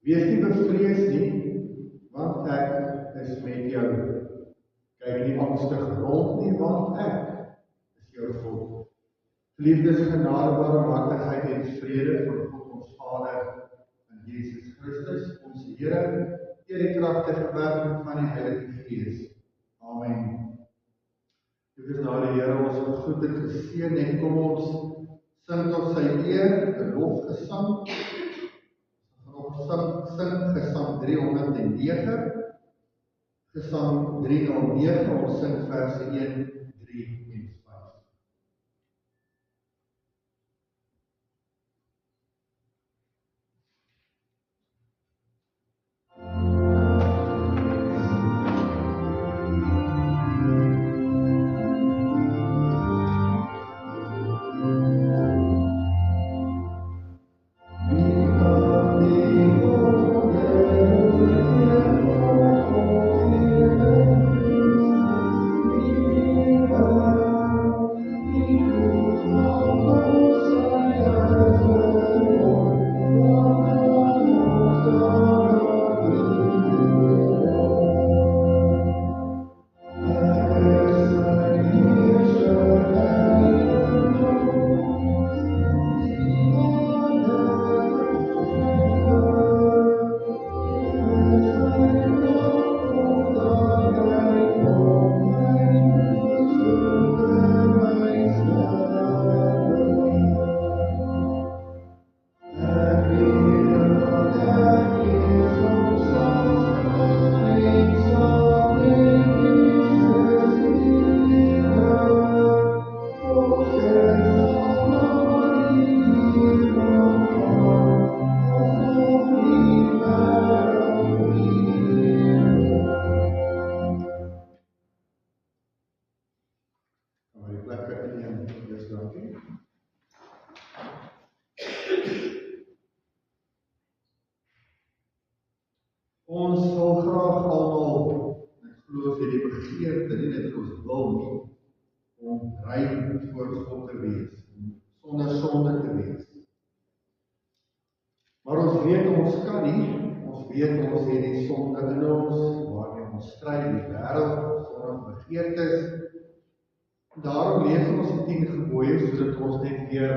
Wees nie bevrees nie, want ek is met jou. Kyk nie angstig rond nie, want ek is jou God. Geliefdes, genade, barmhartigheid en vrede van God ons Vader en Jesus Christus, ons Here, deur die kragtige werking van die Heilige Gees. Amen. Dit is nou die Here ons goed en geseën en kom ons sing tot sy eer, 'n lofgesang. Ons sing Gesang 309, Gesang 309, ons sing verse 1, 3 en 5. Ons wil graag almal, ek glo vir die begeerte, nie net ons wil nie, om rein voor God te wees, sonder sonde te wees. Maar ons weet ons kan nie, ons weet ons het die sonde in ons, waarmee ons stry in die wêreld, sonder begeertes. Daarom lees ons die 10 gebooie, sodat ons net weer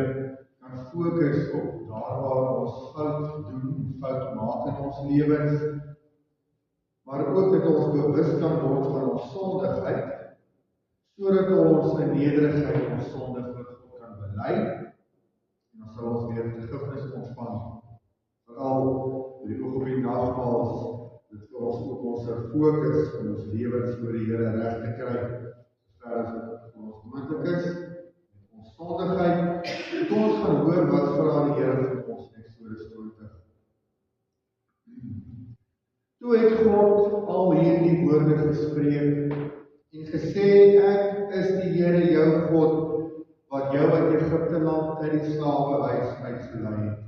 kan fokus op daar waar ons fout doen, fout maak in ons lewens, maar ook dat ons bewus kan word van ons sondigheid, sodat ons in nederigheid ons sonde voor God kan bely, en dan sal ons weer vergifnis ontvang. Veral die oog op die nagmaals, dit vir ons ook ons fokus in ons lewens voor die Here reg te kry, sover as dit vir ons moontlik is, met ons sondigheid, en ons gaan hoor wat vra die Here vir ons in Eksodus 20. Toe het God al hierdie woorde gespreek en gesê, ek is die Here jou God, wat jou uit Egipte land uit die slawehuis uitgelei het.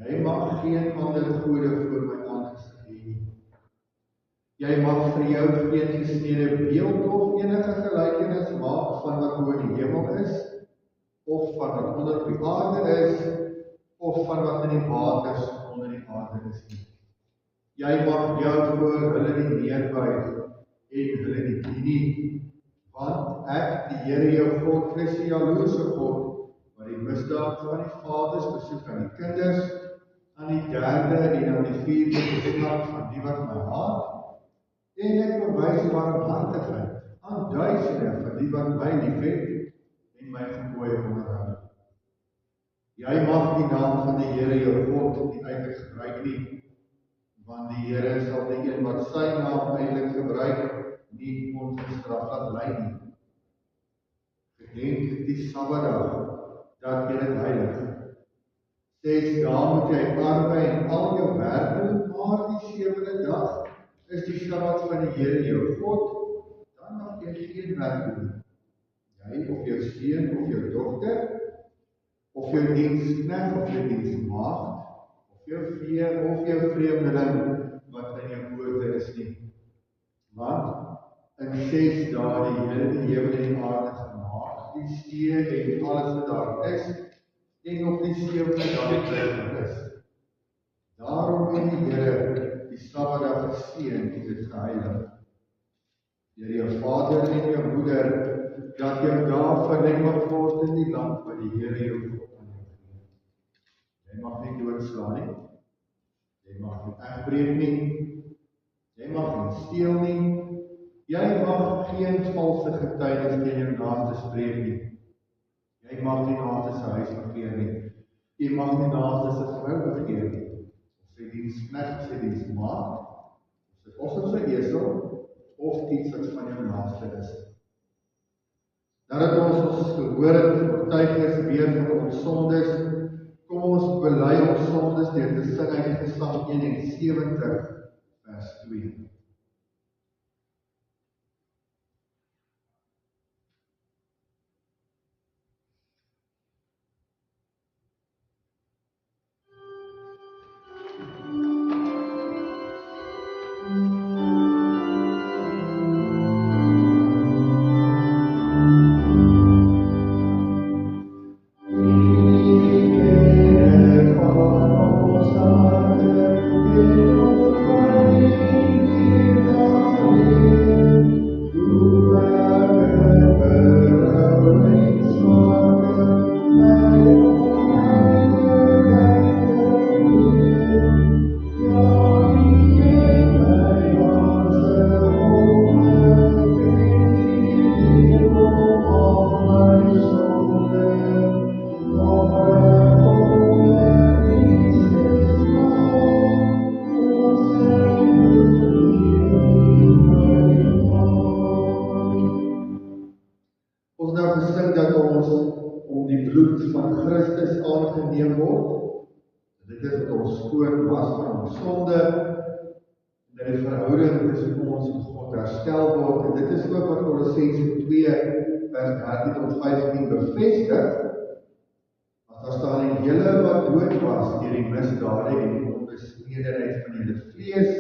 Jy mag geen ander gode voor my aangesig hê nie. Jy mag vir jou geen gesnede beeld of enige gelykenis maak van wat bo in die hemel is, of van wat onder op die aarde is, of van wat in die waters onder die aarde is nie. Jy mag jou voor hulle nie neerbuig en hulle nie dien nie, want ek, die Here jou God, is die jaloerse God, wat die misdaad van die vaders besoek aan die kinders, aan die 3de en aan die 4de geslag van die wat my haat, en ek bewys barmhartigheid aan duisende van die wat my liefhet en my gebooie onderhou. Jy mag die naam van die Here jou God nie eintlik gebruik nie, want die Here sal die een wat sy naam eintlik gebruik, nie ongestraf laat bly nie. Gedenk die Sabbatdag, dat jy dit heilig. 6 dae moet jy arbei en al jou werk doen, maar die 7de dag is die Sabbat van die Here jou God, dan mag jy geen werk doen. Jy of jou seun of jou dogter, of jou diensknegt of jou dienstmaagd, of jou vee of jou vreemdeling wat in jou poorte is nie. Want in 6 dae die Here die hemel en die aarde gemaak, die see en alles wat daar is, en op die 7de dag is. Daarom Daarom het die Here die Sabbatdag geseën en dit geheilig. Deur jou vader en jou moeder, dat jou dae verleng mag word in die land wat die Here jou God aan jou gee. Jy mag nie doodslaan nie, jy mag nie egbreek nie, jy mag nie steel nie, jy mag geen valse getuienis teen jou naaste spreek nie, jy mag nie naaste se huis begeer nie, jy mag nie naaste se vrou begeer nie, of sy diensknegt, sy dienstmaagd, of sy os of sy esel, of iets wat van jou naaste is. Nadat ons gehoor het, getuigenis weer van ons sondes, kom ons bely ons sondes deur te sing uit Gesang 71 vers 2. Aangeneem word. Dit is dat ons skoon was van ons sonde en dat die verhouding tussen ons en God herstel word. En dit is ook wat Kolossense 2 vers 13 tot 15 bevestig. Want daar staan en julle wat dood was deur die misdade en die onbesnedenheid van julle vlees,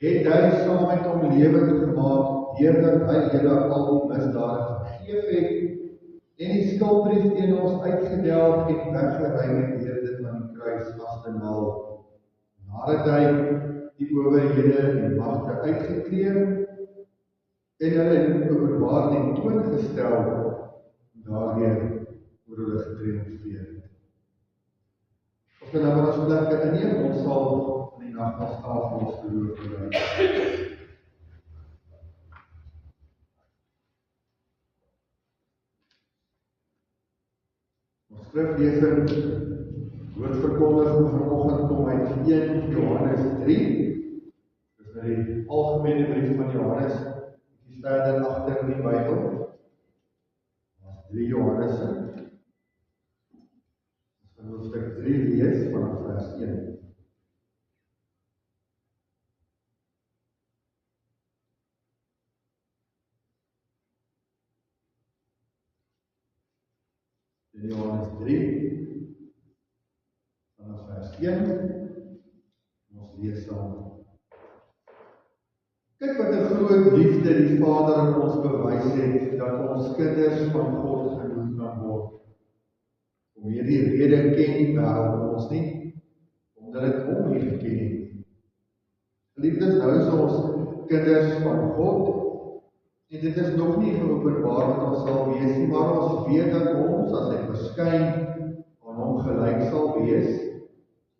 het hy saam met hom lewend gemaak deurdat hy julle al die misdade vergeef het en die skuldbrief teen ons uitgedelg en weggeruim het deur dit aan die kruis as 'n naal. Nadat hy die owerhede en magte uitgekleer en hulle in openbaar ten toon gestel en daardeur oor hulle getriomfeer. Ons kan nou maar ons plekke inneem, ons sal in die nagmaaltafel ons geloof bely. Skriflesing, woordverkondiging vanoggend kom uit 1 Johannes 3. Dis die algemene brief van Johannes, die verder agter in die Bybel. Ons 3 Johannesse. Ons gaan hoofstuk 3 lees vanaf vers 1. In Johannes 3, vanaf vers 1, ons lees saam. Kyk wat 'n groot liefde die Vader aan ons bewys het, dat ons kinders van God genoem kan word. Om hierdie rede ken die wêreld ons nie, omdat dit hom nie geken het. Geliefdes, nou is ons kinders van God, en dit is nog nie geopenbaar wat ons sal wees nie, maar ons weet dat ons, as hy verskyn, aan hom gelyk sal wees,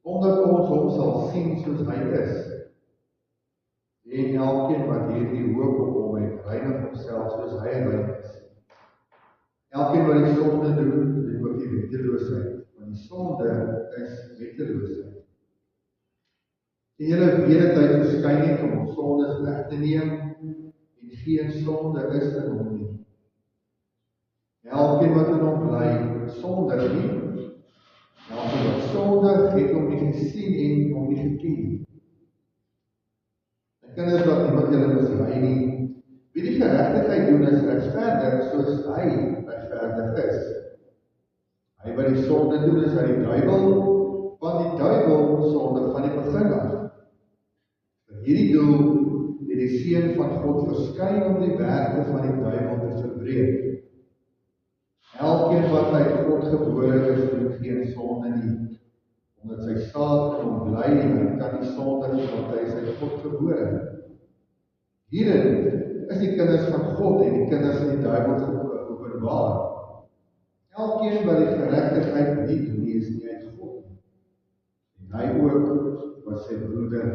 omdat ons hom sal sien soos hy is. En elkeen wat hierdie hoop op hom het, reinig homself soos hy rein is. Elkeen wat die sonde doen ook die wetteloosheid, want die sonde is wetteloosheid. Die Here weet dat hy verskyn het om ons sondes weg te neem, en geen sonde is in hom nie. Elkeen wat in hom bly, sondig nie. Elkeen wat sondig het hom nie gesien en hom nie geken nie. En kinders wat niemand julle mislei nie, wie die geregtigheid doen is regverdig soos hy regverdig is. Hy wat die sonde doen is uit die duiwel, want die duiwel sondig van die begin af. Vir hierdie doel het die Seun van God verskyn om die werke van die duiwel te verbreek. Elkeen wat uit God gebore is, doen geen sonde nie, omdat sy saad in hom bly en hy kan nie sondig want hy is uit God gebore. Hierin is die kinders van God en die kinders van die duiwel openbaar. Elkeen wat die geregtigheid nie doen nie, is nie uit God nie. En hy ook wat sy broeder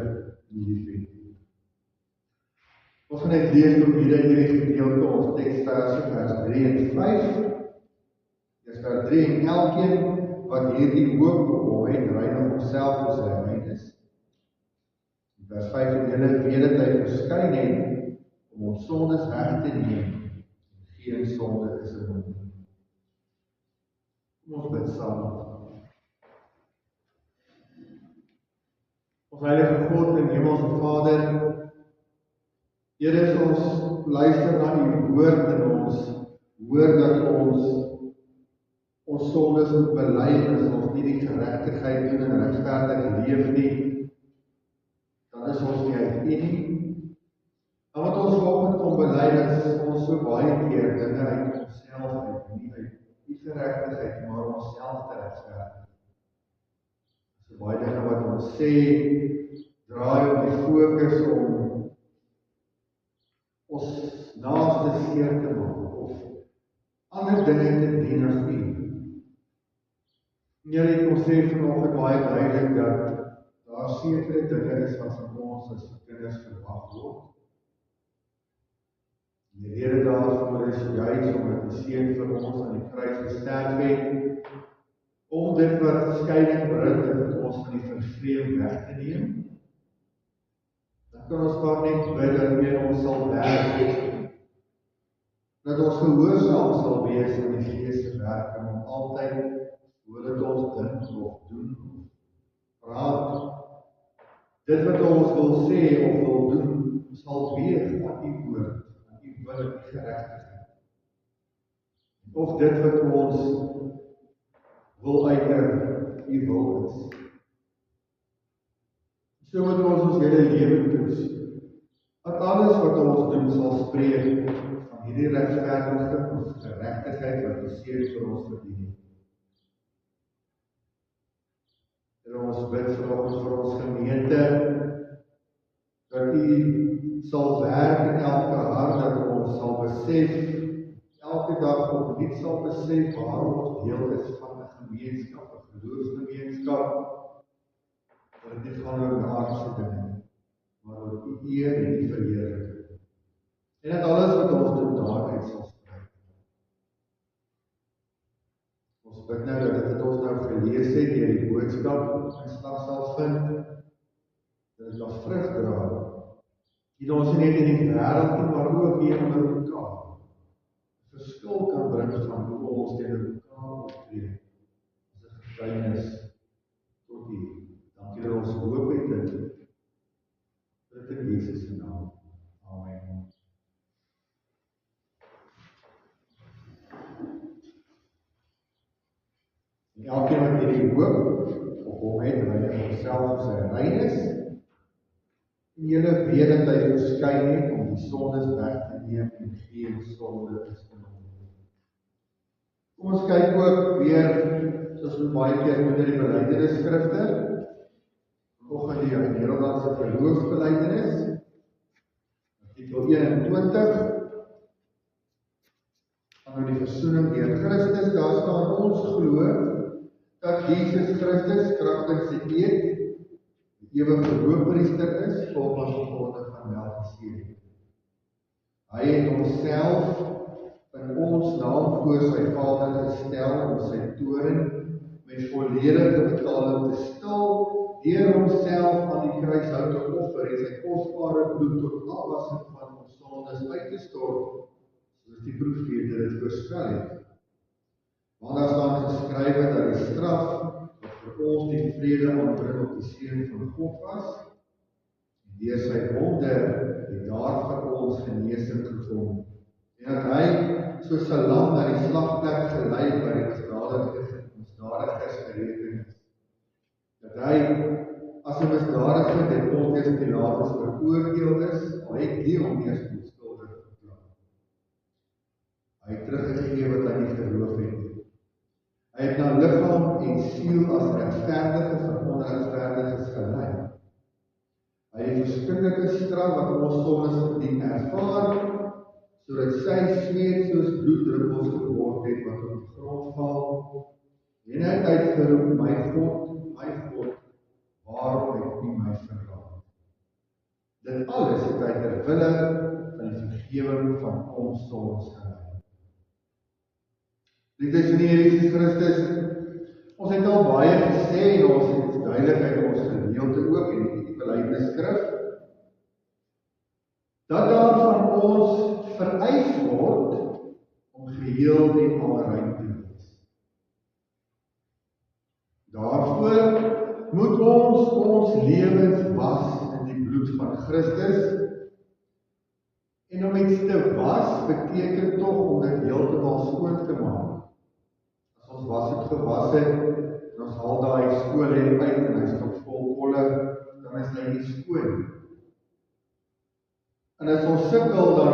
nie liefhet nie. Ons gaan net lees op hierdie gedeelte ons teksverse vers 3 en 5. Dis vers 3 en elkeen wat hierdie hoop op hom het, reinig homself as hy rein is. In vers 5 en julle weet dat hy verskyn het om ons sondes weg te neem en geen sonde is in hom nie. Kom ons bid saam. Ons heilige God en hemelse Vader, Here, ons luister na u woord en ons hoor dat ons sondes moet bely en as ons nie die geregtigheid doen en regverdig leef nie, dan is ons nie uit u nie. En wat ons vanoggend kom bely is ons so baie keer dinge uit onsself uit, nie uit die geregtigheid, maar onsself te regverdig. So baie dinge wat ons sê, draai op die fokus om ons naaste seer te maak of ander dinge te dien as u. Here, ek kon sê vanoggend baie duidelik dat daar sekere dinge is wat van ons as kinders verwag word. En die rede daarvoor is juis omdat die Seun vir ons aan die kruis gesterf het, om dit wat skeiding bring en vir ons van die vervreem weg te neem. Dan kan ons maar net bid dat U in ons sal werk, dat ons gehoorsaam sal wees aan die Gees se werking om altyd hoe dit ons dink of doen of praat. Dit wat ons wil sê of wil doen, sal weeg aan U woord, aan U wil en U geregtigheid. Of dit wat ons wil uiter, U wil is. So moet ons hele lewe toets, dat alles wat ons doen sal spreek van hierdie regverdige of geregtigheid wat die Seun vir ons verdien het. En ons bid vanoggend vir ons gemeente, dat U sal werk in elke hart, dat ons sal besef, elke dag opnuut sal besef waarom ons deel is van 'n gemeenskap, 'n geloofsgemeenskap, dat dit gaan oor aardse dinge, maar oor U eer en U verheerliking. En dat alles wat ons doen daaruit sal spreek. Ons bid nou dat dit ons nou gelees het deur die boodskap in slag sal vind, dat dit nog vrug dra. Nie ons net in die wêreld nie, maar ook hier onder mekaar. 'n Verskil kan bring van hoe ons teenoor mekaar optree as 'n getuienis tot U. Dankie dat ons hoop het in Jesus se naam. Amen. En elkeen wat hierdie hoop op hom het, reinig homself as hy rein is. En julle weet dat hy verskyn het om die sondes weg te neem en geen sonde is in hom. Kom ons kyk ook weer, soos ons baie keer doen in die belydenisskrifte. Vanoggend die Nederlandse geloofsbelydenis, artikel 21, van die versoening deur Christus. Daar staan ons glo dat Jesus Christus kragtens sy eed die ewige hoëpriester is volgens die orde van Melchisedek. Hy het homself in ons naam voor sy Vader gestel om sy toorn met volledige betaling te stil, deur homself aan die kruishout te offer en sy kosbare bloed tot afwassing van ons sondes uit te stort, soos die profete dit voorspel het. Want daar staan geskrywe dat die straf wat vir ons die vrede aanbring op die Seun van God was, en deur sy wonde het daar vir ons genesing gekom, en dat hy soos 'n lam na die slagplek gelei by die misdadiges gereken is. Dat hy as 'n misdadiger deur Pontius Pilatus veroordeel is, al het die hom eers onskuldig verklaar. Hy het teruggegee wat hy nie geloof het. Hy het na liggaam en siel as regverdige vir onregverdiges gelei. Hy het verskriklike straf wat ons sondes verdien ervaar, sodat sy sweet soos bloeddruppels geword het wat op die grond val, en hy het uitgeroep, my God, waarom het U my verlaat? Dit alles het hy ter wille van die vergewing van ons sondes gelei. Liefdes van die Here Jesus Christus, ons het al baie gesê en ons het duidelik uit ons gedeelte ook en die belydenisskrif, dat daar van ons vereis word om geheel en al rein te wees. Daarvoor moet ons lewens was in die bloed van Christus, en om iets te was beteken tog om dit heeltemal skoon te maak. As ons was het gewas het, en ons haal daai skool en uit en hy is nog vol kolle, dan is hy nie skoon. En as ons sukkel, dan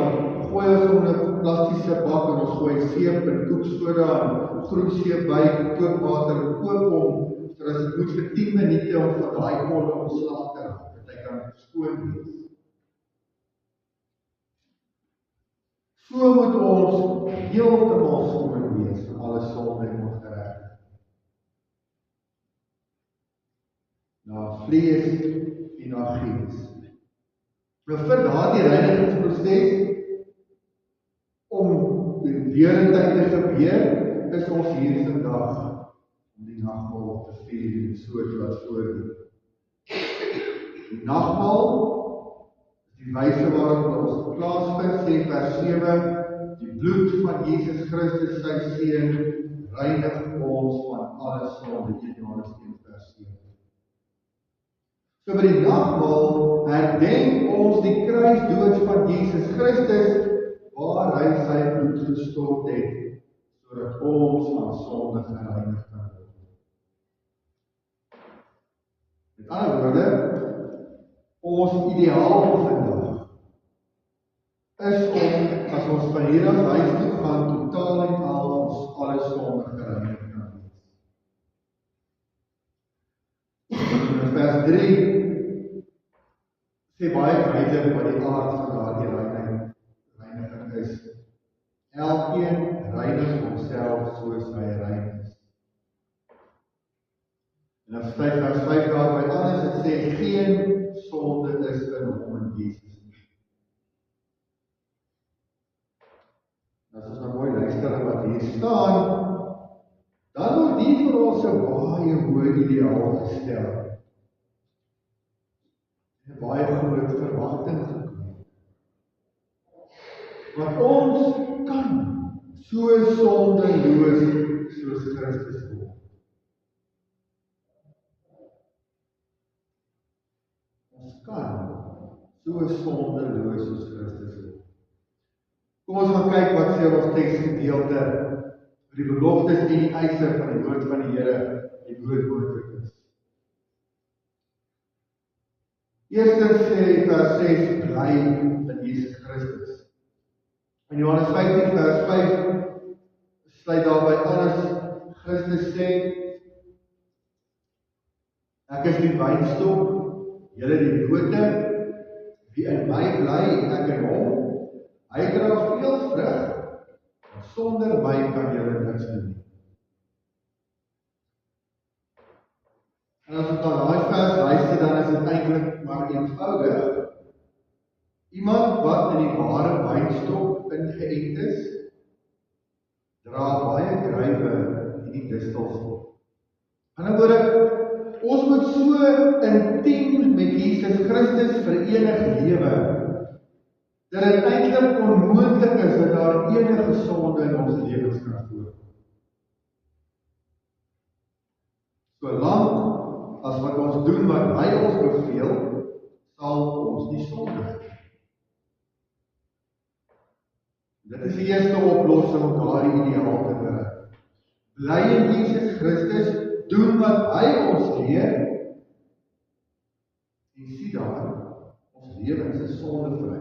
gooi ons om 'n plastiese bak en ons gooi seep en koeksoda en groenseep by, kookwater en kook hom, sodat dit moet vir 10 minute om van daai kolle ontslae te raak, dat hy kan skoon wees. So moet ons heeltemal skoon wees van alle sonde en ongeregtigheid. Na vlees en na gees. Nou vir daardie reinigingsproses om deurentyd te gebeur, is ons hier vandag om die nagmaal te vier en so te laat voordoen. Die nagmaal is die wyse waarop ons plaasvind, sê vers 7, die bloed van Jesus Christus, sy seun, reinig ons van alle sonde, 1 Johannes 1 vers 7. So by die nagmaal herdenk ons die kruisdood van Jesus Christus, waar hy sy bloed gestort het, sodat ons van sonde gereinig kan word. Met ander woorde, ons ideaal vandag is om, as ons van hier af huis toe gaan, totaal en al ons alle sonde gereinig kan wees. In vers 3 sê baie duidelik wat die aard van daardie reiniging is. Elkeen reinig homself soos hy rein is. En dan vers 5 daarby anders, het sê geen sonde is in hom en Jesus nie. As ons nou mooi luister na wat hier staan, dan word hier vir ons 'n baie hoë ideaal gestel. 'n Baie groot verwagting gekom. Want ons kan so sondeloos soos Christus word. Ons kan so sondeloos soos Christus word. Kom ons gaan kyk wat sê ons teksgedeelte oor die beloftes en die eise van die woord van die Here, die woord is. Eerstens sê vers 6, bly in Jesus Christus. In Johannes 15 vers 5 sluit daarby alles. Christus sê, ek is die wynstok, julle die note, wie in my bly en ek in hom, hy dra veel vrug, en sonder my kan julle niks doen nie. En as ons na daai vers luister, dan is dit eintlik maar eenvoudig. Iemand wat in die ware wynstok ingeënt is, dra baie druiwe en die distels op. In 'n woorde, ons moet so intiem met Jesus Christus verenig lewe, dat dit eintlik onmoontlik is dat daar enige sonde in ons lewens kan voorkom. Solank as wat ons doen wat hy ons beveel, sal ons nie sondig. Dit is die eerste oplossing om daardie ideaal te bereik. Bly in Jesus Christus, doen wat hy ons leer, en sien daar, ons lewens is sondevry.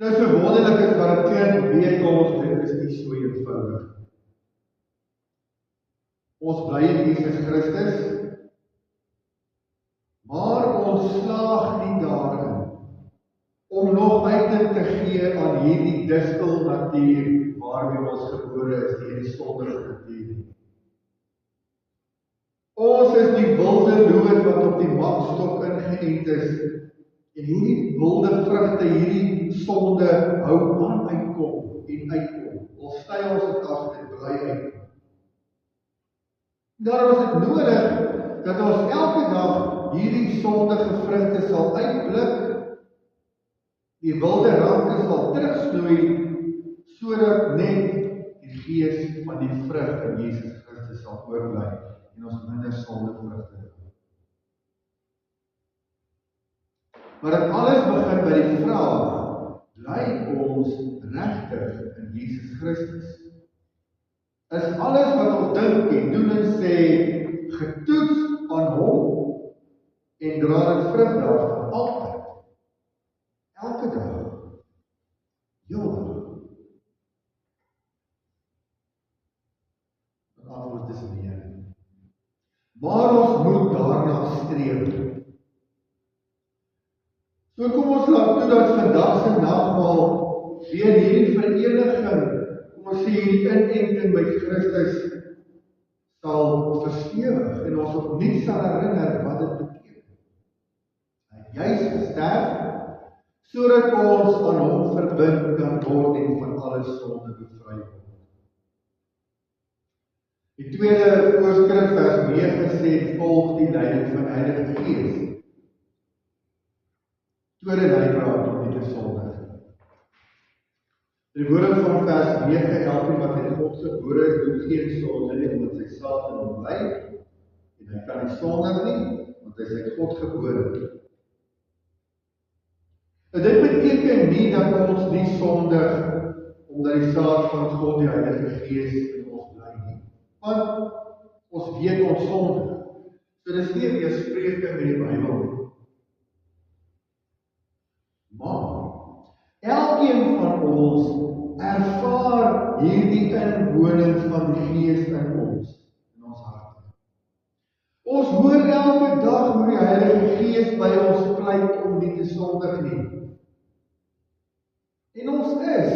Nou so wonderlik is wat 'n kind weet ons, dit is nie so eenvoudig. Ons bly in Jesus Christus, maar ons slaag nie daarin om nog uiting te gee aan hierdie distel natuur waarmee ons gebore is, hierdie sondige natuur. Ons is die wilde loot wat op die makstok ingeënt is, en hierdie wilde vrugte, hierdie sonde hou aan uitkom en uitkom. Ons sty ons dit af, dit bly uitkom. Daarom is dit nodig dat ons elke dag hierdie sondige vrugte sal uitblik, die wilde ranke sal terugsnoei, sodat net die gees van die vrug in Jesus Christus sal oorbly en ons minder sondige vrugte het. Maar dit alles begin by die vraag, bly ons regtig in Jesus Christus? Is alles wat ons dink en doen en sê getoets aan hom en dra dit vrug daarvan altyd? Elke dag. Heel dag. Die antwoord is nee. Maar ons moet daarna streef. So kom ons laat toe dat vandag se nagmaal weer hierdie vereniging, kom ons sê hierdie inenting met Christus sal verstewig en ons opnuut sal herinner wat dit beteken. Hy is gesterf sodat ons aan hom verbind kan word en van alle sonde bevry word. Die tweede voorskrif vers 9 sê volg die leiding van die Heilige Gees. Tweede leidraad om nie te sondig. Die woorde van vers 9, elkeen wat in God gebore is, doen geen sonde nie, omdat sy saad in hom bly, en hy kan nie sondig nie, want hy is uit God gebore. En dit beteken nie dat ons nie sondig, omdat die saad van God, die Heilige Gees, in ons bly nie. Want ons weet ons sondig. So dis nie 'n weerspreking met die Bybel nie. Maar elkeen van ons ervaar hierdie inwoning van die Gees in ons harte. Ons hoor elke dag hoe die Heilige Gees by ons pleit om nie te sondig nie. En ons is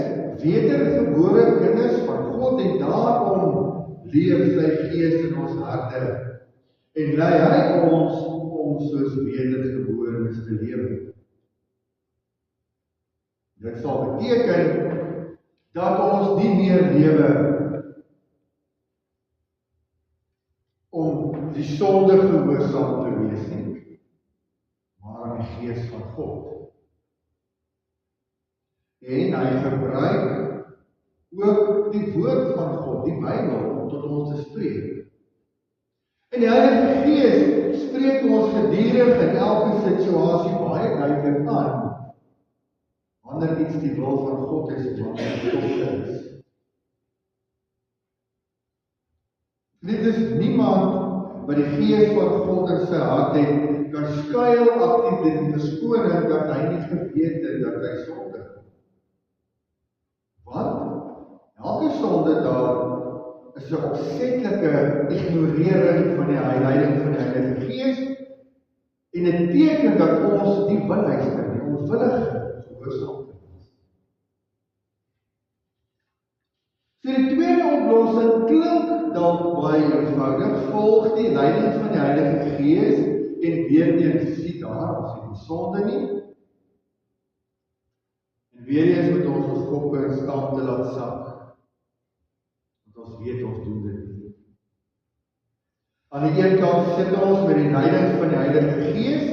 wedergebore kinders van God en daarom leef sy Gees in ons harte en lei hy ons om soos wedergeborenes te lewe. Dit sal beteken dat ons nie meer lewe om die sonde gehoorsaam te wees nie, maar aan die Gees van God. En hy gebruik ook die woord van God, die Bybel, om tot ons te spreek. En die Heilige Gees spreek ons gedurig in elke situasie baie duidelik aan, wanneer iets die wil van God is en wanneer dit sonde is. Dit is niemand wat die Gees van God in sy hart het, kan skuil agter die verskoning dat hy nie geweet het dat hy sondig. Want elke sonde daar is 'n opsetlike ignorering van die leiding van die Heilige Gees en dit teken dat ons nie wil luister nie, onwillig gehoorsaam te wees. So die tweede oplossing klink dalk baie eenvoudig, volg die leiding van die Heilige Gees en weer eens sien daar, ons het nie sonde nie. En weer eens moet ons koppe in skaamte laat sak, want ons weet ons doen dit nie. Aan die een kant sit ons met die leiding van die Heilige Gees,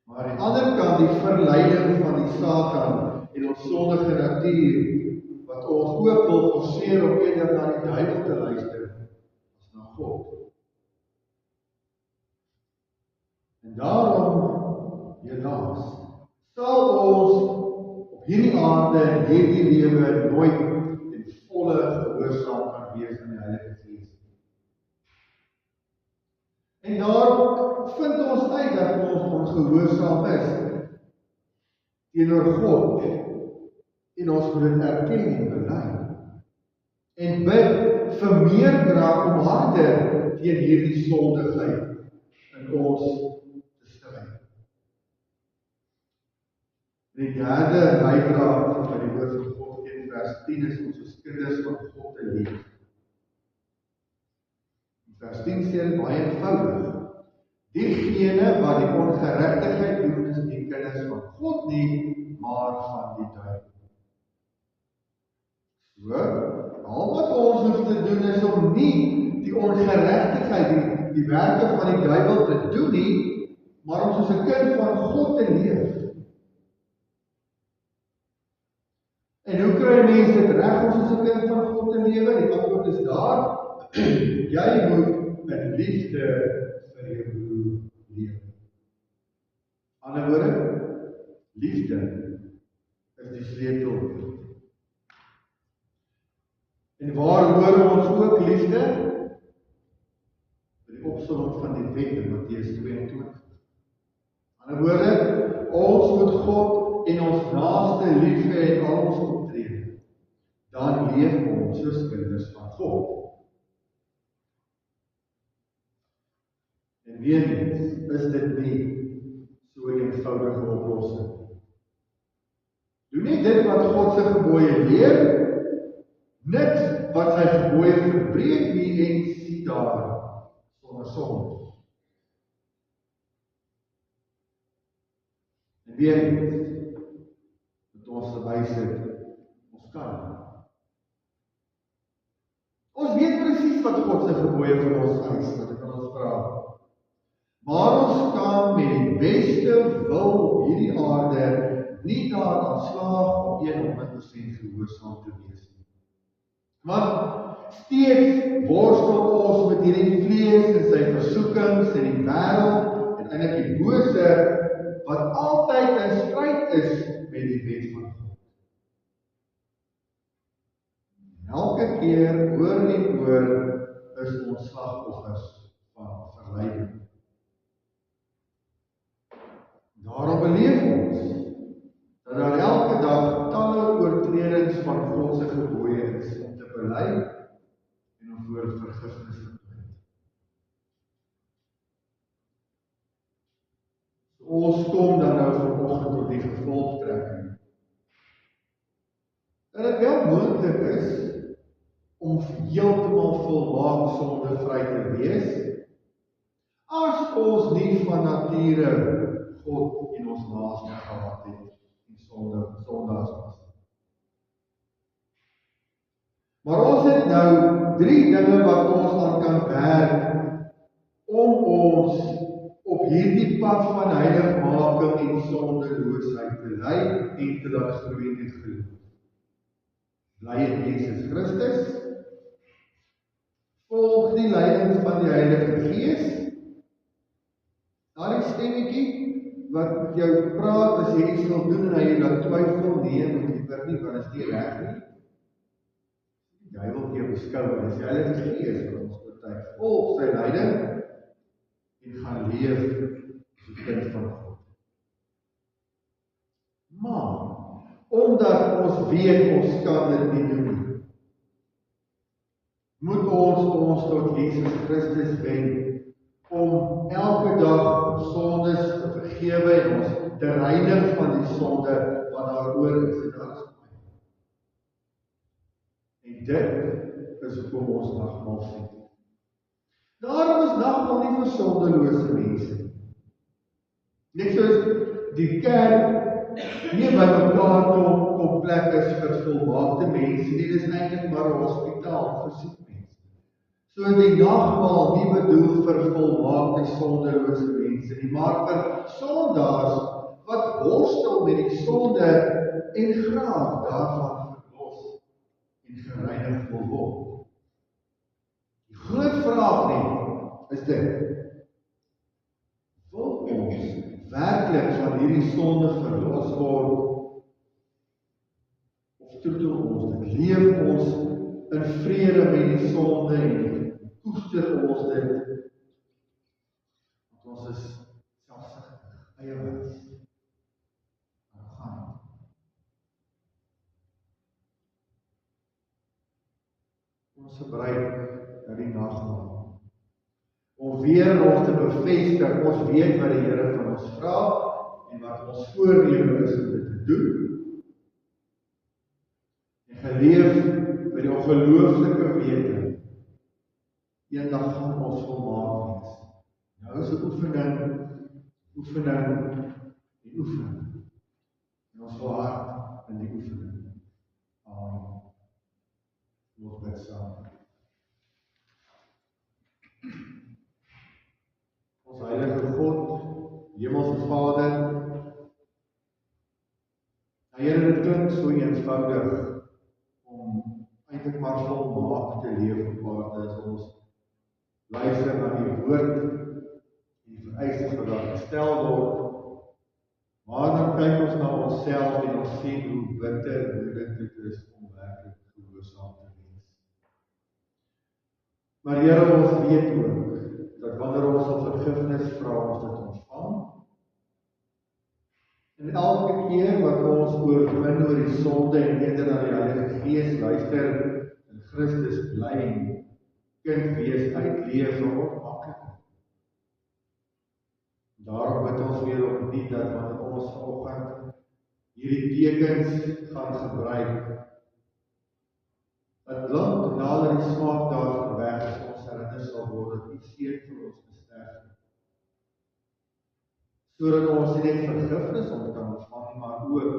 maar aan die ander kant die verleiding van die Satan en ons sondige natuur, wat ons ook wil forceer om eerder na die duiwel te luister, as na God. En daarom, helaas, sal ons op hierdie aarde en hierdie lewe nooit in volle gehoorsaam kan wees aan die Heilige Gees. En daar vind ons uit dat ons ongehoorsaam is teenoor God en ons moet dit erken en bely en bid vir meer krag om harder teen hierdie sondigheid in ons te stry. Die derde bydrae van die woord van God in vers 10 is ons as kinders van God te lief. Vers 10 sê dit baie eenvoudig. Diegene wat die ongeregtigheid doen, is nie kinders van God nie, maar van die duiwel. So, al wat ons hoef te doen is om nie die ongeregtigheid, die werke van die duiwel te doen nie, maar om soos 'n kind van God te leef. En hoe kry mense dit reg om soos 'n kind van God te lewe? Die antwoord is daar. Jy moet in liefde vir jou broer lewe. Ander woorde, liefde is die sleutel. En waar hoor ons ook liefde? By die opsomming van die wet in Matteus 22. Ander woorde, ons moet God en ons naaste lief hê in al ons optrede. Dan leef ons soos kinders van God. En weer eens, is dit nie so 'n eenvoudige oplossing. Doen nie dit wat God se gebooie leer, niks wat sy gebooie verbreek nie en sien daar sonder sonde. En weer eens, moet ons verwys het, ons kan. Ons weet presies wat God se gebooie vir ons eis, wat ek aan ons vra. Maar ons kan met die beste wil op hierdie aarde nie daaraan slaag om 100% gehoorsaam te wees nie. Want steeds worstel ons met hierdie vlees en sy versoekings en die wêreld en eintlik die bose wat altyd in stryd is met die wet van God. En elke keer oor en oor is ons slagoffers van verleiding. Daarom beleef ons dat daar elke dag talle oortredings van God se gebooie is om te bely en om voor vergifnis te pleit. So ons kom dan nou vanoggend tot die gevolgtrekking. Dat dit wel moontlik is om heeltemal volmaak sondevry te wees, as ons nie van nature God en ons naaste gehaat het en sondaars was. Maar ons het nou 3 dinge wat ons aan kan werk om ons op hierdie pad van heiligmaking en sondeloosheid te lei en te laat groei in geloof. Bly in Jesus Christus, volg die leiding van die Heilige Gees. Daardie stemmetjie wat met jou praat as jy iets wil doen en jy laat twyfel, nee, moet liever nie, want is nie reg nie. Jy wil jou beskou, en as jy Heilige Gees wat ons party volg sy leiding en gaan leef as 'n kind van God. Maar omdat ons weet ons kan dit nie doen nie, moet ons tot Jesus Christus wend om elke dag sondes te vergewe en ons te reinig van die sonde wat daaroor is en daar is. En dit is hoekom ons nagmaal vier. Daarom is nagmaal nie vir sondelose mense nie. Net soos die kerk nie by mekaar kom plek is vir volmaakte mense nie, dis eintlik maar 'n hospitaal vir siek mense. So die nagmaal nie bedoel vir volmaakte sondelose mense nie, maar vir sondaars wat worstel met die sonde en graag daarvan verlos en gereinig wil word. Die groot vraag net is dit: wil ons werklik van hierdie sonde verlos word, of troetel ons dit, leef ons in vrede met die sonde en koester ons dit, want ons is selfsugtig, eiewaardig, arrogant. Ons gebruik om weer ons te bevestig, ons weet wat die Here van ons vra, en wat ons voorneme is om dit te doen, en geleef by die ongelooflike wete, eendag gaan ons volmaak wees. Nou is 'n oefening, en oefening. En ons volhard in die oefening. Amen. Ons bid saam. Ons heilige God, Hemelse Vader, Here, dit klink so eenvoudig om eintlik maar volmaak te leef op aarde as ons luister na die woord en die vereistes wat daar gestel word. Maar dan kyk ons na onsself en ons sien hoe bitter moeilik dit is om werklik gehoorsaam te wees. Maar Here, ons weet ook dat wanneer ons om vergifnis vra, ons dit ontvang. En elke keer wat ons oorwin oor die sonde en eerder na die Heilige Gees luister, in Christus bly en kind wees, uitleef word makliker. Daarom bid ons weer opnuut dat wanneer ons vanoggend hierdie tekens gaan gebruik, dat lank nader die smaak daarvan weg is, ons herinner sal word dat U seën vir ons gesterf het. Sodat ons nie net vergifnis kan ontvang, maar ook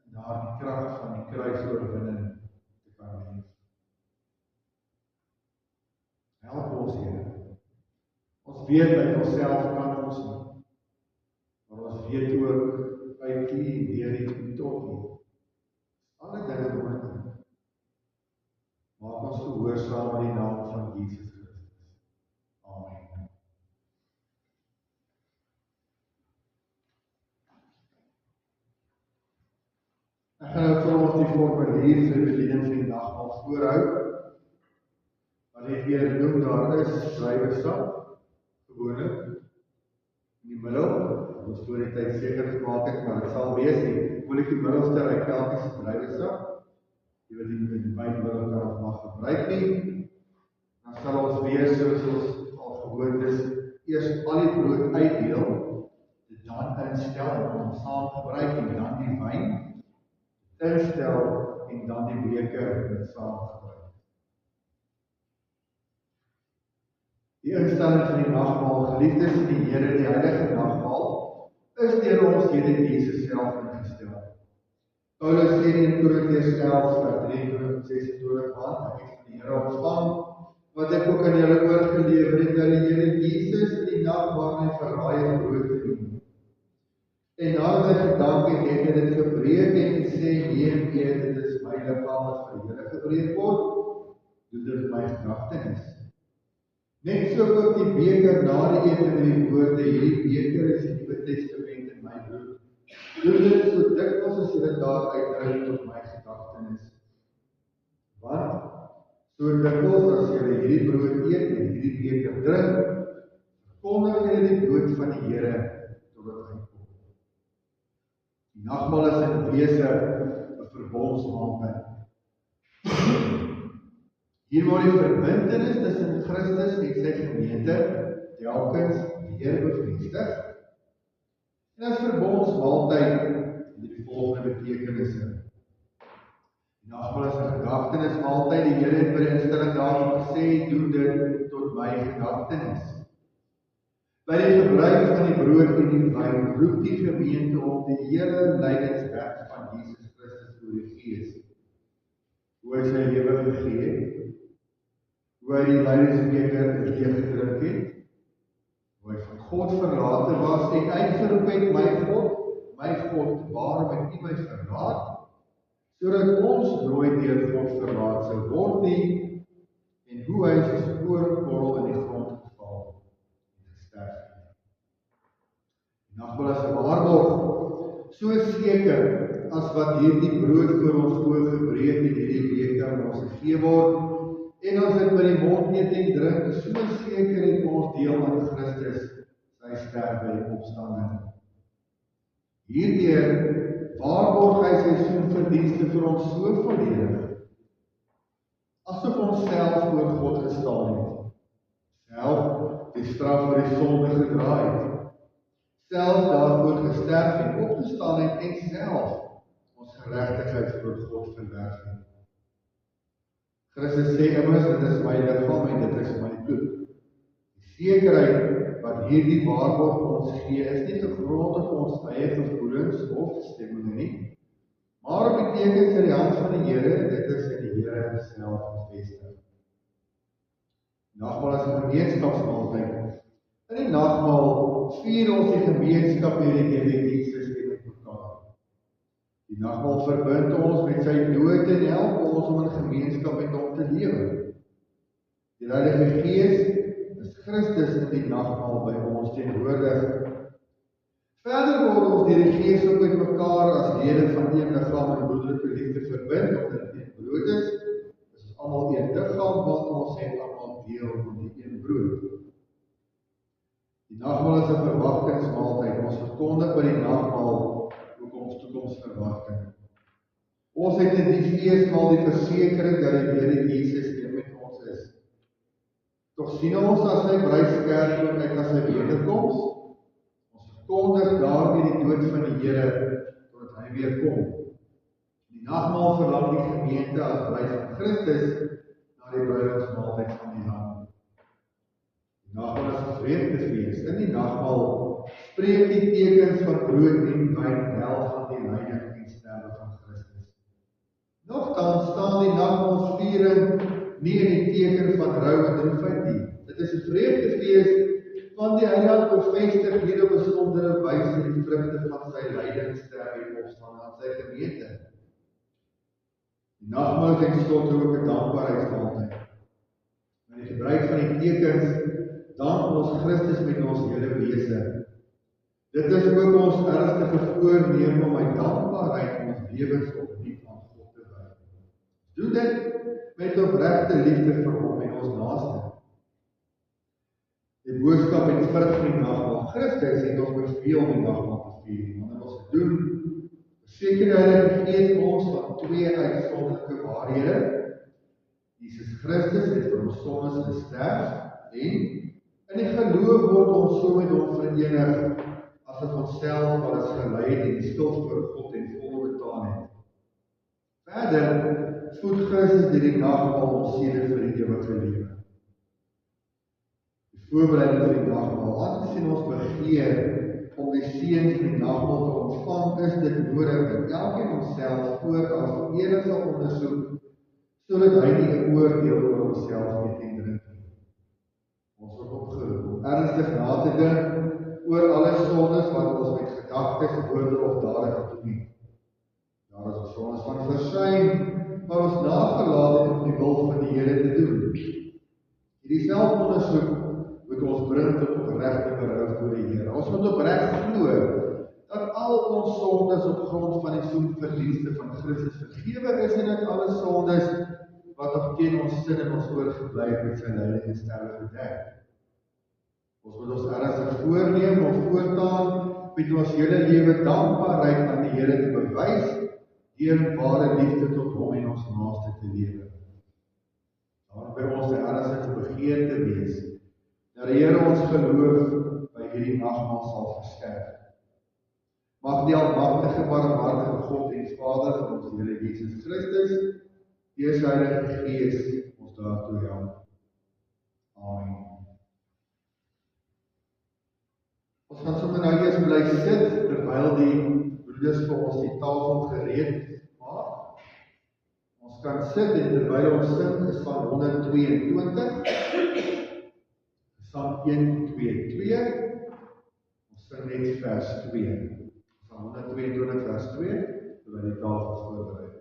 in daardie krag van die kruisoorwinning te kan leef. Help ons, Here. Ons weet uit onsself kan ons nie, maar ons weet ook uit U en deur U tot U. Alle dinge moontlik. Maak ons gehoorsaam in die naam van Jesus Christus. Amen. Ek gaan nou vir ons die formulier vir die bediening van die nagmaal voorhou. Maar net weer noem, daar is druiwesap, gewoonlik, in die middel, ons voor die tyd seker gemaak het, maar dit sal wees nie. Moet ek die middelste ry kelkies druiwesap, die wat die wynmiddel kan of mag gebruik nie. Dan sal ons weer, soos ons al gewoond is, eers al die brood uitdeel, dit dan instel en ons saam gebruik en dan die wyn instel en dan die beker met saam gebruik. Die instelling van die nagmaal, geliefdes in die Here, die heilige nagmaal, is deur ons Here Jesus self ingestel. Paulus sê in Korintiërs 11:23-26, want ek het van die Here ontvang, wat ek ook aan julle oorgelewer het, dat die Here Jesus in die nag waarin hy verraai is brood geneem. En nadat hy gedank het, het hy dit gebreek en gesê, neem eet, dit is my liggaam wat vir julle gebreek word, doen dit my gedagtenis. Net so ook die beker na die ete met die woorde, hierdie beker is die Nuwe Testament in my bloed. Doen dit so dikwels as julle daaruit drink tot my gedagtenis. Want so dikwels as julle hierdie brood eet en hierdie beker drink, verkondig julle die dood van die Here totdat hy kom. Die nagmaal is in wese 'n verbondsmaaltyd. Hier word die verbintenis tussen Christus en sy gemeente telkens weer bevestig. En as verbondsmaaltyd het die volgende betekenisse. Die nagmaal is 'n gedagtenismaaltyd. Die Here het by die instelling daarvan gesê, doen dit tot my gedagtenis. By die gebruik van die brood en die wyn roep die gemeente om die hele lydenswerk van Jesus Christus deur die Gees. Hoe hy sy lewe gegee het, hoe hy die lydensbeker leeg gedrink het, hoe hy van God verlate was en uitgeroep het, my God, waarom het U my verlaat? Sodat ons nooit deur God verlaat sou word nie, en hoe hy sy spoorkorrel in die grond geval en gesterf het. Die nagmaal is 'n waarborg, so seker as wat hierdie brood voor ons oë gebreek en hierdie beker aan ons gegee word, en as dit by die mond eet en drink, so seker het ons deel aan Christus, sy sterwe en opstanding. Hierdeur waarborg hy sy soenverdienste vir ons so volledig, asof ons self voor God gestaan het. Self die straf vir die sonde gedra het, self daarvoor gesterf en opgestaan het en self ons geregtigheid voor God verwerf het. Christus sê immers, dit is my liggaam en dit is my bloed. Die sekerheid wat hierdie waarborg ons gee, is nie gegrond op ons eie gevoelens of stemminge nie, maar op die tekens in die hand van die Here, dit is in die Here self bevestig. Nagmaal is 'n gemeenskapsmaaltyd. In die nagmaal vier ons die gemeenskap met die Here Jesus met mekaar. Die nagmaal verbind ons met sy dood en help ons om in gemeenskap met hom te lewe. Die Heilige Gees is Christus in die nagmaal by ons teenwoordig. Verder word ons deur die Gees ook met mekaar as lede van een liggaam en broederlike liefde verbind, omdat dit brood is. Dit is almal een liggaam, want ons het almal deel van die een brood. Die nagmaal is 'n verwagtingsmaaltyd. Ons verkondig by die nagmaal ook ons toekomsverwagting. Ons het in die feesmaal die versekering dat die Here Jesus een met ons is. Tog sien ons as sy bruidskerk ook uit as sy wederkoms. Verkondig daarmee die dood van die Here totdat hy weer kom. Die nagmaal verlang die gemeente as bruid van Christus na die bruilofsmaaltyd van die Lam. Die nagmaal is 'n vreugdefees. In die nagmaal spreek die tekens van brood en wyn wel van die lyding en sterwe van Christus. Nogtans staan die nagmaalsviering nie in die teken van rou en droefheid nie. Dit is 'n vreugdefees, want die Heiland bevestig hier op 'n besondere wyse die vrugte van sy lyding, sterwe en opstaan aan sy gemeente. Die nagmaal is tenslotte ook 'n dankbaarheidsmaaltyd. Met die gebruik van die tekens dank ons Christus met ons hele wese. Dit is ook ons ernstige voorneem om uit dankbaarheid ons lewens opnuut aan God te wy. Doen dit met opregte liefde vir hom en ons naaste. Die boodskap en vrug van die nagmaal. Christus het ons beveel om die nagmaal te vier. Wanneer ons dit doen, verseker die Heilige Gees ons van twee uitsonderlike waarhede. Jesus Christus het vir ons sondes gesterf en in die geloof word ons so met hom verenig, as ons onsself alles gelei het en die skuld voor God en volle betaal het. Verder voed Christus deur die nagmaal ons siele vir die ewige lewe. Die voorbereiding vir die nagmaal, aangesien ons begeer om die seën van die nagmaal te ontvang, is dit nodig dat elkeen onsself vooraf eerlik sal ondersoek, sodat hy nie 'n oordeel oor homself weet en drink nie. Ons word opgeroep om ernstig na te dink oor alle sondes wat ons met gedagtes, woorde of dade gedoen het. Daar is ons sondes van versuim, maar ons nagelaat het om die wil van die Here te doen. Hierdie selfondersoek moet ons bring tot opregte berou voor die Here. Ons moet opreg glo dat al ons sondes op grond van die soenverdienste van Christus vergewe is en dat alle sondes wat nog teen ons sin en ons oorgebly het met sy lyding en sterwe bedek. Ons moet ons ernstig voorneem om voortaan met ons hele lewe dankbaarheid aan die Here te bewys deur ware liefde tot hom en ons naaste te lewe. Daar by ons 'n ernstige begeerte wees dat die Here ons geloof by hierdie nagmaal sal versterk. Mag die almagtige, barmhartige God en Vader van ons Here Jesus Christus, deur sy Heilige Gees ons daartoe help. Amen. Ons gaan sommer nou eers bly sit terwyl die broeders vir ons die tafel gereed maak. Ons kan sit en terwyl ons sing is van 122. Psalm 122. Ons sing net vers 2. Psalm 122 vers 2 terwyl die tafel voorberei.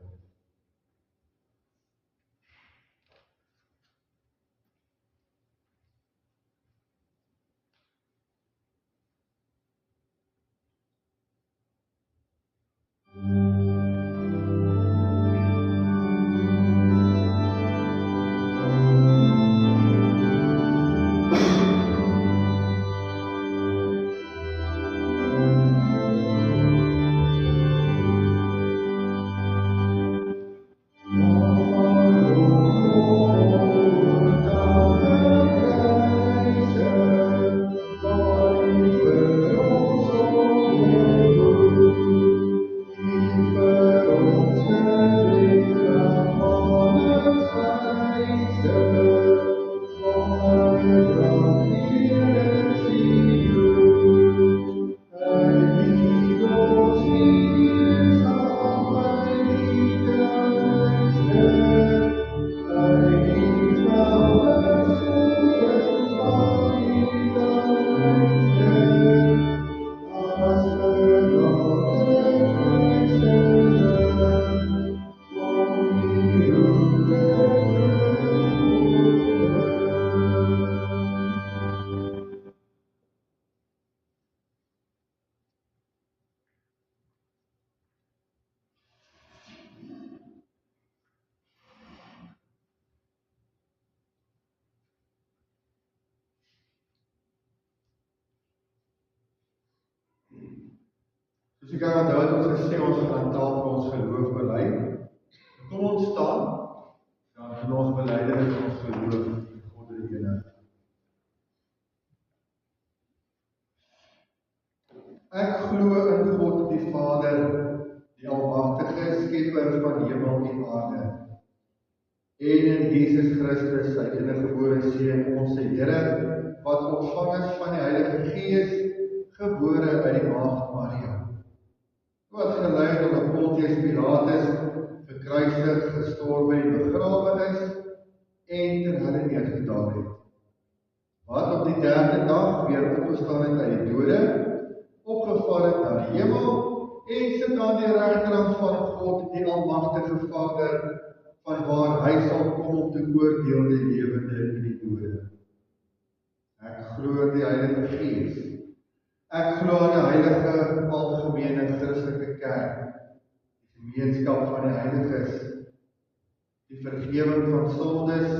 So kan onthou het ons gesê ons gaan aan tafel ons geloof bely. Kom ons staan, dan doen ons belydenis van ons geloof in God die Enige. Ek glo in God die Vader, die almagtige skepper van hemel en aarde, en in Jesus Christus, sy eniggebore Seun, ons Here, wat ontvang is van die Heilige Gees, gebore uit die Maagd Maria, wat gelei het onder Pontius Pilatus, gekruisig, gestorwe en begrawe is, en ter helle neergedaal het, wat op die derde dag weer opgestaan het uit die dode, opgevaar het na die hemel, en sit aan die regterhand van God, die almagtige Vader, van waar hy sal kom om te oordeel die lewende en die dode. Ek glo in die Heilige Gees. Ek glo in die heilige, algemene Christelike kerk, die gemeenskap van die heiliges, die vergewing van sondes,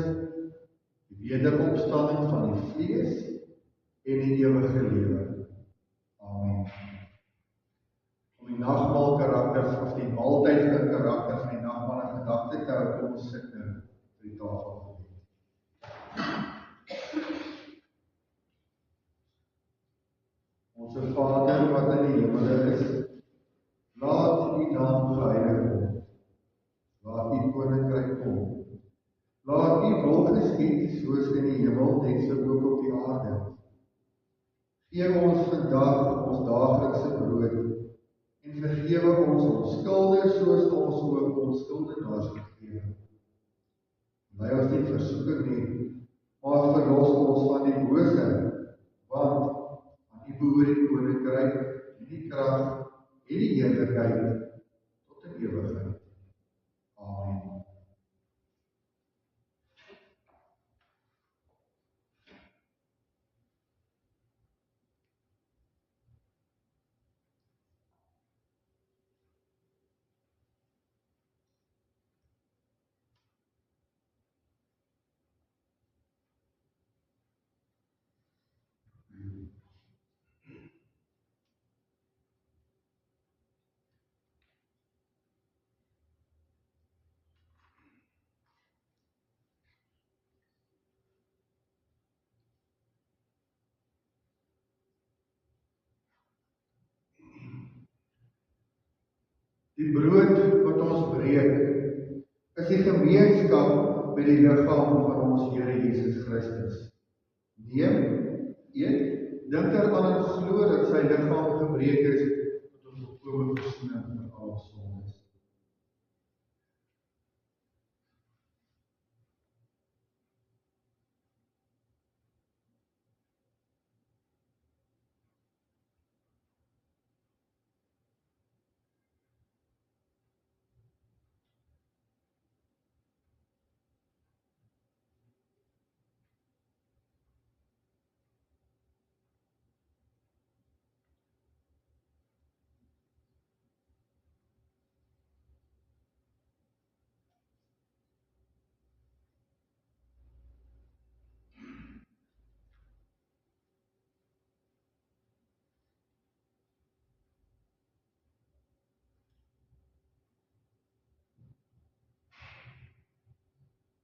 die wederopstanding van die vlees en die ewige lewe. Amen. Om die nagmaal karakters of die maaltydse karakter van die nagmaal in gedagte te hou, kom ons sit nou vir die tafel. Onse Vader wat in die hemele is, laat U naam geheilig word. Laat U koninkryk kom. Laat U wil geskied soos in die hemel net so ook op die aarde. Geef ons vandag ons daaglikse brood en vergewe ons ons skulde soos ons ook ons skuldenaars vergewe. Lei ons nie in versoeking nie, maar verlos ons van die bose, want aan U behoort die koninkryk en die krag en die heerlikheid tot in ewigheid. Amen. Die brood wat ons breek, is die gemeenskap met die liggaam van ons Here Jesus Christus. Neem, eet, dink daaraan en glo dat sy liggaam gebreek is tot 'n volkomme versoening van al ons sondes.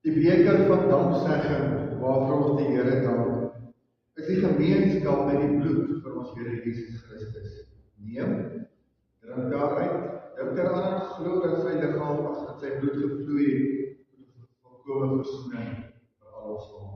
Die beker van danksegging waarvoor ons die Here dank, is die gemeenskap met die bloed vir ons Here Jesus Christus. Neem, drink daaruit, dink daaraan en glo dat sy liggaam as dat sy bloed gevloei het tot 'n volkomme versoening vir al ons sondes.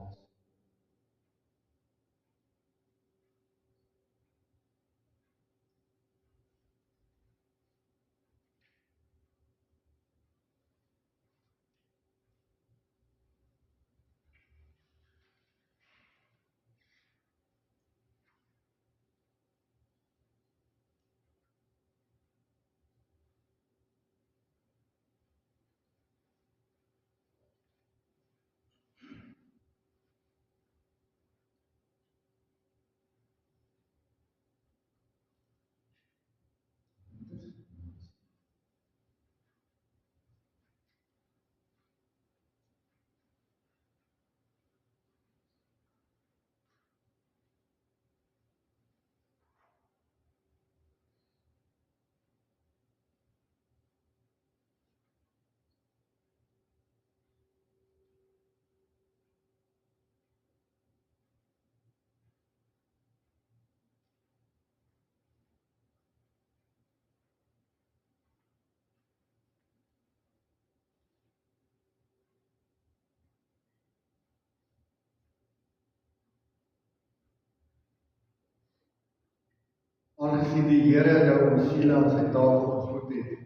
aangesien die Here nou ons siele aan sy tafel gevoed het,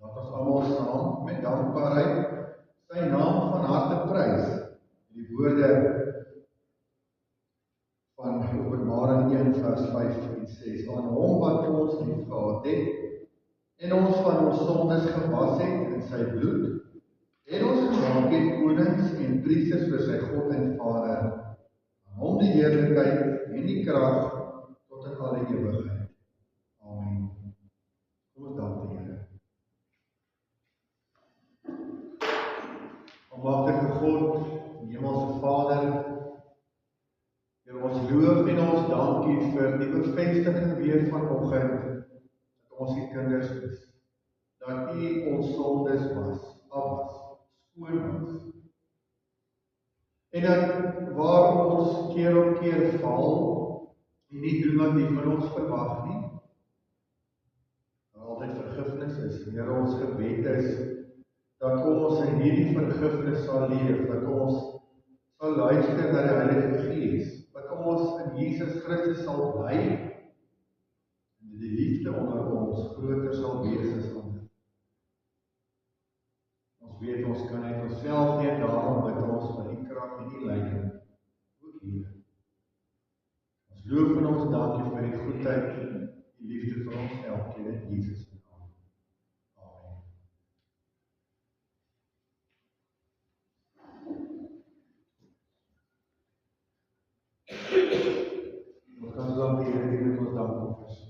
laat ons almal saam met dankbaarheid sy naam van harte prys. Die woorde van Openbaring 1 vers 5 en 6, aan hom wat ons liefgehad het, en ons van ons sondes gewas het in sy bloed, en ons gemaak het konings en priesters vir sy God en Vader, aan hom die heerlikheid en die krag tot in alle ewigheid. Amen. Kom ons dank die Here. Almagtige God, die Hemelse Vader, Here, ons loof en ons dank U vir die bevestiging weer vanoggend dat ons U kinders is, dat U ons sondes afwas, skoon was. En dat waar ons keer op keer val en nie doen wat U van ons verwag nie, daar altyd vergifnis is. Here, ons gebed is dat ons in hierdie vergifnis sal leef, dat ons sal luister na die Heilige Gees, dat ons in Jesus Christus sal bly, en die liefde onder ons groter sal wees as ander. Ons weet ons kan uit onsself nie, daarom bid ons vir die krag en die leiding, ook hier. Ons loof en ons dank U vir die goedheid, die liefde vir ons elkeen in Jesus naam. Amen. Ons kan dan die Here met ons dankoffers.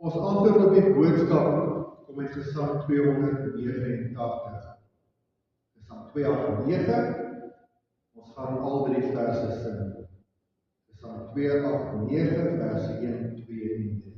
Ons antwoord op die boodskap kom uit Gesang 289. Gesang 289, ons gaan al 3 verse sing. Gesang 289, verse 1, 2 en 3.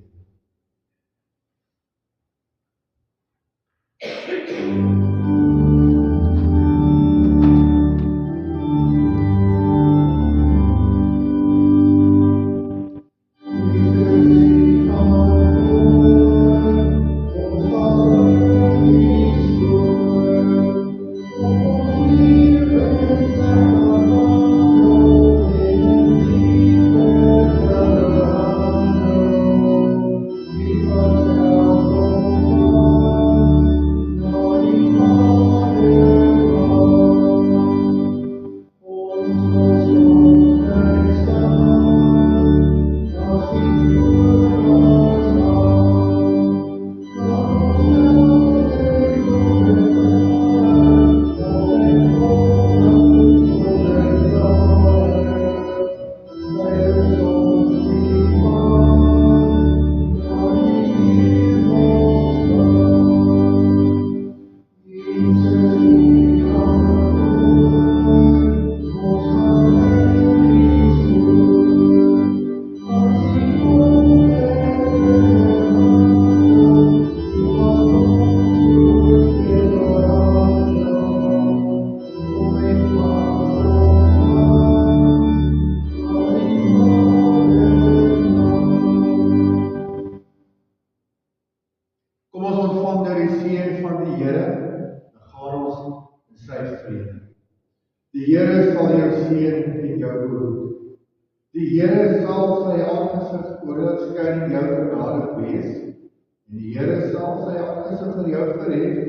seën en jou behoed. Die Here sal sy aangesig oor jou skyn en jou genadig wees, en die Here sal sy aangesig oor jou verhef